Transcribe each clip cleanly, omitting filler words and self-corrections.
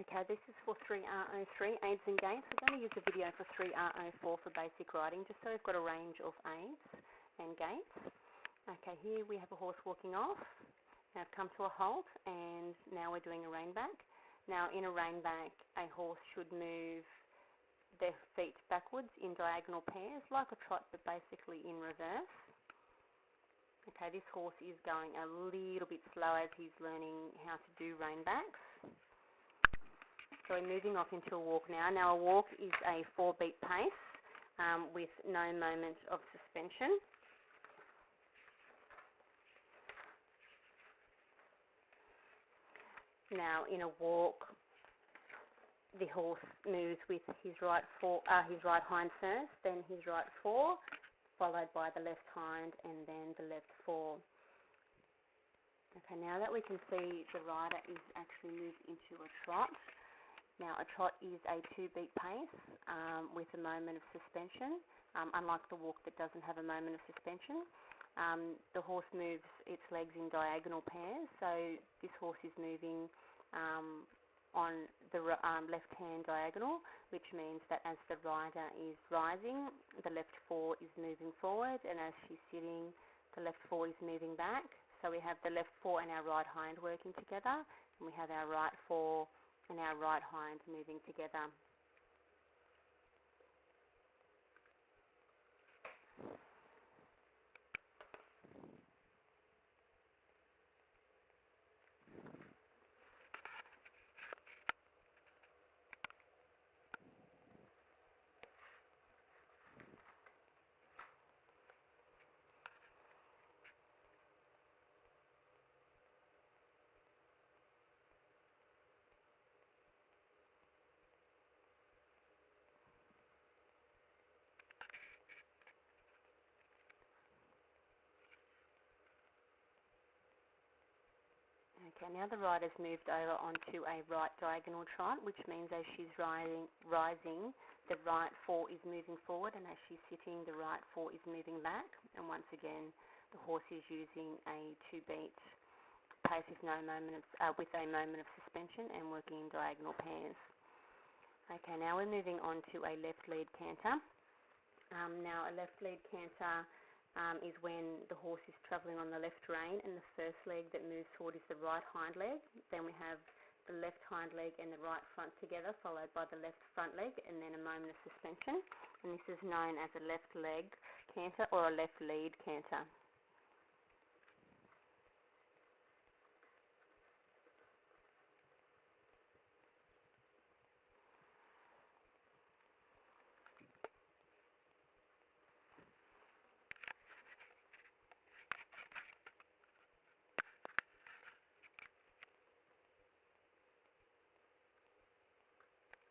Okay, this is for 3.R.03, Aids and Gaits. We're going to use a video for 3.R.04 for basic riding, just so we've got a range of aids and gaits. Okay, here we have a horse walking off. Now I've come to a halt, and now we're doing a rein back. Now in a rein back, a horse should move their feet backwards in diagonal pairs, like a trot, but basically in reverse. Okay, this horse is going a little bit slow as he's learning how to do rein backs. So we're moving off into a walk now. Now a walk is a 4-beat pace with no moment of suspension. Now in a walk, the horse moves with his right hind first, then his right fore, followed by the left hind, and then the left fore. Okay, now that we can see the rider is actually moved into a trot. Now a trot is a 2-beat pace with a moment of suspension, unlike the walk that doesn't have a moment of suspension. The horse moves its legs in diagonal pairs, so this horse is moving on the left-hand diagonal, which means that as the rider is rising, the left fore is moving forward, and as she's sitting, the left fore is moving back. So we have the left fore and our right hind working together, and we have our right fore and our right hind moving together. Okay, now the rider's moved over onto a right diagonal trot, which means as she's rising, the right fore is moving forward, and as she's sitting, the right fore is moving back. And once again, the horse is using a 2-beat pace with a moment of suspension and working in diagonal pairs. Okay, now we're moving on to a left lead canter. Now a left lead canter is when the horse is travelling on the left rein, and the first leg that moves forward is the right hind leg. Then we have the left hind leg and the right front together, followed by the left front leg, and then a moment of suspension. And this is known as a left leg canter or a left lead canter.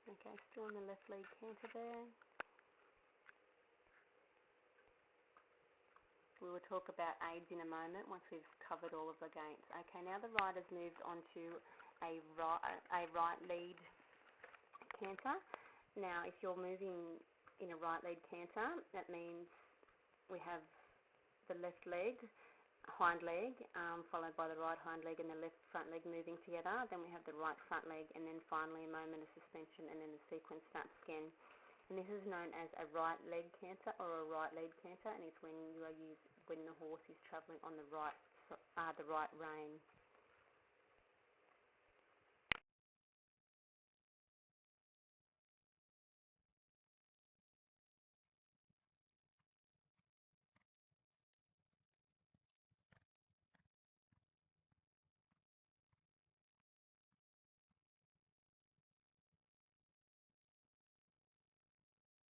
Okay, still in the left lead canter there. We will talk about aids in a moment once we've covered all of the gaits. Okay, now the rider's moved onto a right lead canter. Now, if you're moving in a right lead canter, that means we have the left leg, hind leg, followed by the right hind leg and the left front leg moving together. Then we have the right front leg, and then finally a moment of suspension, and then the sequence starts again. And this is known as a right leg canter or a right lead canter, and it's when the horse is travelling on the right rein.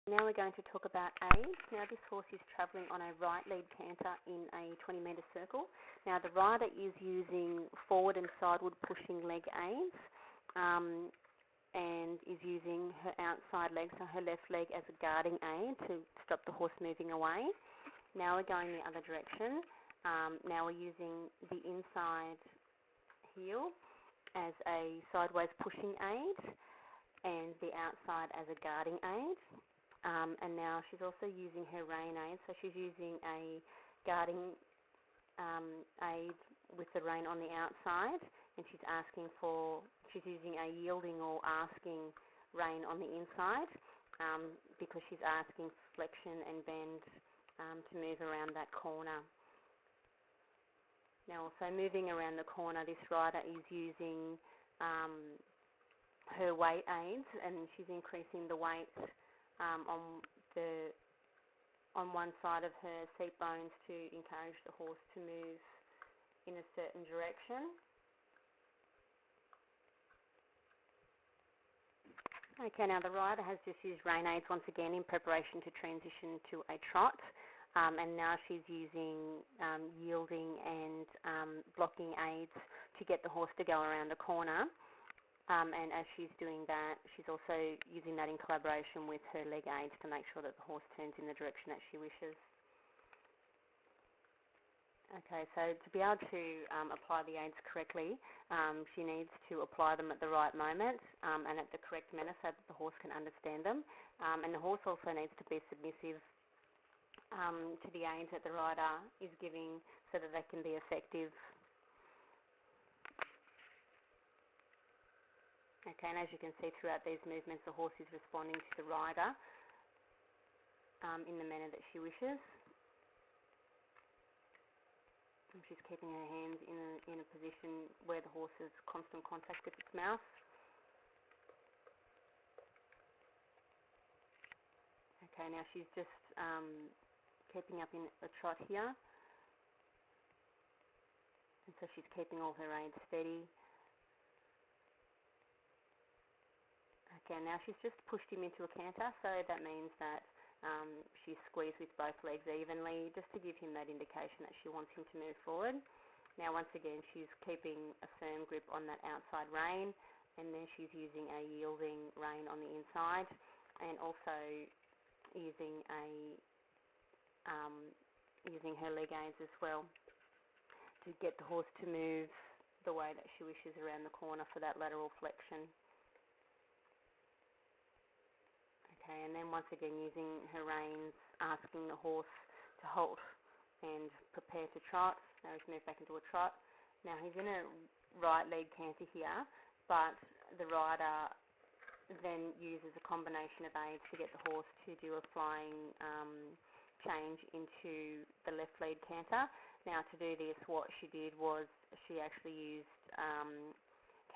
Now we're going to talk about aids. Now this horse is travelling on a right lead canter in a 20-metre circle. Now the rider is using forward and sideward pushing leg aids and is using her outside leg, so her left leg, as a guarding aid to stop the horse moving away. Now we're going the other direction. Now we're using the inside heel as a sideways pushing aid and the outside as a guarding aid. And now she's also using her rein aid, so she's using a guarding aid with the rein on the outside, and she's asking for she's using a yielding or asking rein on the inside because she's asking flexion and bend to move around that corner. Now also moving around the corner, this rider is using her weight aids, and she's increasing the weight on one side of her seat bones to encourage the horse to move in a certain direction. Okay, now the rider has just used rein aids once again in preparation to transition to a trot, and now she's using yielding and blocking aids to get the horse to go around the corner. And as she's doing that, she's also using that in collaboration with her leg aids to make sure that the horse turns in the direction that she wishes. Okay, so to be able to apply the aids correctly, she needs to apply them at the right moment and at the correct manner so that the horse can understand them. And the horse also needs to be submissive to the aids that the rider is giving so that they can be effective. Okay, and as you can see throughout these movements, the horse is responding to the rider in the manner that she wishes. And she's keeping her hands in a position where the horse has constant contact with its mouth. Okay, now she's just keeping up in a trot here. And so she's keeping all her aids steady. Okay, now she's just pushed him into a canter, so that means that she's squeezed with both legs evenly, just to give him that indication that she wants him to move forward. Now, once again, she's keeping a firm grip on that outside rein, and then she's using a yielding rein on the inside, and also using using her leg aids as well to get the horse to move the way that she wishes around the corner for that lateral flexion. Okay, and then once again using her reins, asking the horse to halt and prepare to trot. Now he's moved back into a trot. Now he's in a right leg canter here, but the rider then uses a combination of aids to get the horse to do a flying change into the left lead canter. Now to do this, what she did was she actually used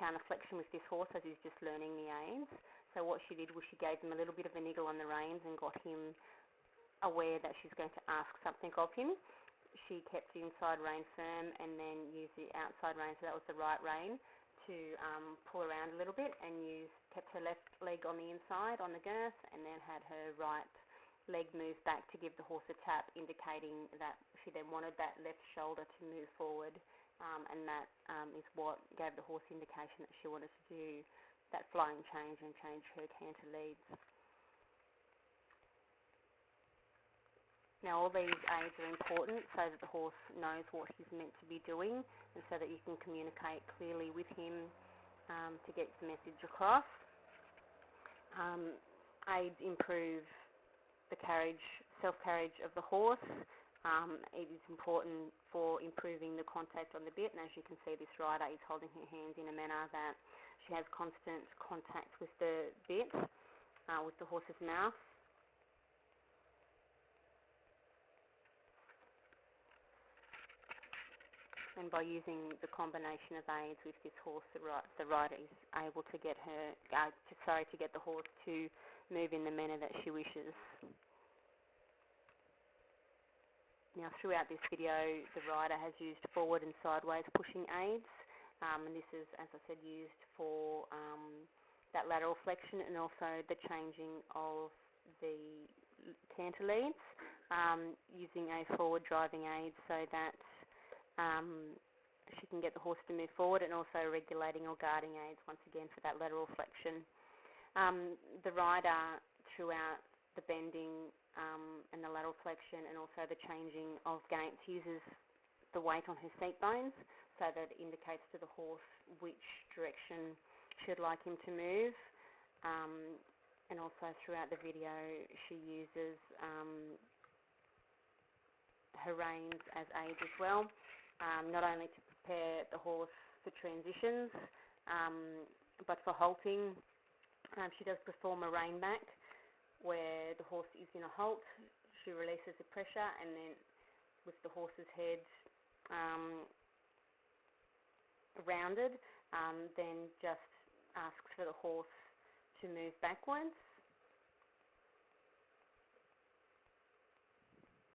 counterflexion with this horse as he's just learning the aids. So what she did was she gave him a little bit of a niggle on the reins and got him aware that she's going to ask something of him. She kept the inside rein firm and then used the outside rein, so that was the right rein, to pull around a little bit, and kept her left leg on the inside on the girth, and then had her right leg move back to give the horse a tap, indicating that she then wanted that left shoulder to move forward, and that is what gave the horse indication that she wanted to do that flying change and change her canter leads. Now all these aids are important so that the horse knows what he's meant to be doing, and so that you can communicate clearly with him to get the message across. Aids improve the self-carriage of the horse. It is important for improving the contact on the bit, and as you can see, this rider is holding her hands in a manner that she has constant contact with the bit, with the horse's mouth. And by using the combination of aids with this horse, the rider is able to get the horse to move in the manner that she wishes. Now, throughout this video, the rider has used forward and sideways pushing aids, and this is, as I said, used for that lateral flexion and also the changing of the canter leads, using a forward driving aid so that she can get the horse to move forward, and also regulating or guarding aids once again for that lateral flexion. The rider, throughout the bending and the lateral flexion and also the changing of gaits, uses the weight on her seat bones so that it indicates to the horse which direction she'd like him to move. And also throughout the video she uses her reins as aids as well, not only to prepare the horse for transitions, But for halting, she does perform a rein back, where the horse is in a halt. She releases the pressure, and then with the horse's head rounded, then just asks for the horse to move backwards.